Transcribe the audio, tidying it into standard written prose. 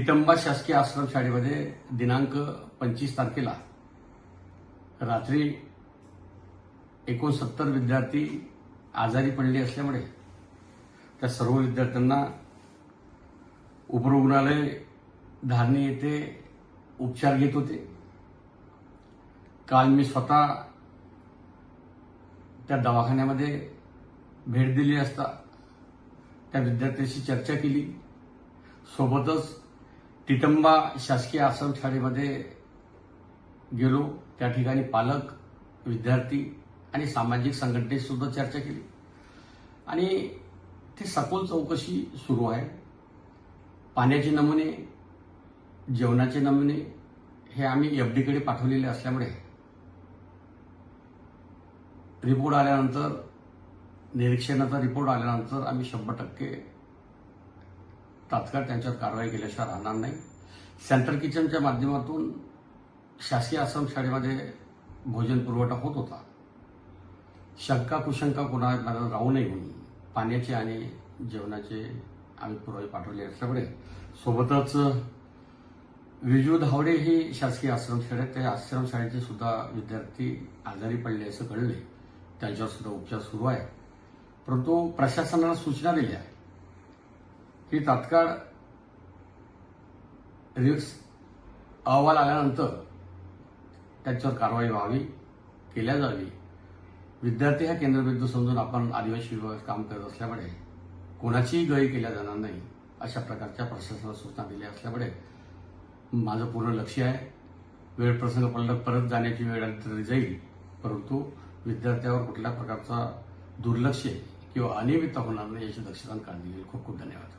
टिटंबा शासकीय आश्रम शाळेमध्ये दिनांक 25 तारखेला रात्री 69 विद्यार्थी आजारी पडले असल्यामुळे त्या सर्व विद्यार्थ्यांना उपरुग्णालय धारणी येथे उपचार घेत होते। काल मी स्वतः त्या दवाखान्यामध्ये भेट दिली असता त्या विद्यार्थ्यांशी चर्चा केली। सोबतच टिटंबा शासकीय आश्रम शाळेमध्ये गेलो, त्या ठिकाणी पालक, विद्यार्थी आणि सामाजिक संघटनेशी सुद्धा चर्चा केली आणि ते सखोल चौकशी सुरू आहे। पाण्याचे नमुने, जेवणाचे नमुने हे आम्ही एफडीकडे पाठवलेले असल्यामुळे रिपोर्ट आल्यानंतर, निरीक्षणाचा रिपोर्ट आल्यानंतर आम्ही 100% तात्काळ त्यांच्यावर कारवाई केल्याशिवाय राहणार नाही। सेंट्रल किचनच्या माध्यमातून शासकीय आश्रम शाळेमध्ये भोजन पुरवठा होत होता। शंका कुशंका कोणाला राहू नये म्हणून पाण्याचे आणि जेवणाचे आम्ही पुरावे पाठवले असल्यामुळे सोबतच विजू धावडे ही शासकीय आश्रम शाळेत, त्या आश्रम शाळेचे सुद्धा विद्यार्थी आजारी पडले असं कळले, त्यांच्यावर सुद्धा उपचार सुरू आहे। परंतु प्रशासनाला सूचना दिली आहे की तात्काळ अहवाल आल्यानंतर त्याच्यावर कारवाई व्हावी, केल्या जावी। विद्यार्थी हा केंद्रबिंदू समजून आपण आदिवासी विभागात काम करत असल्यामुळे कोणाचीही गय केल्या जाणार नाही अशा प्रकारच्या प्रशासनाला सूचना दिल्या असल्यामुळे माझं पूर्ण लक्ष आहे। वेळ प्रसंग पडला परत जाण्याची वेळ आली तरी जाईल, परंतु विद्यार्थ्यावर कुठल्या प्रकारचा दुर्लक्ष किंवा अनियमितता होणार नाही याची दक्षता काळजी घेईल। खूप खूप धन्यवाद।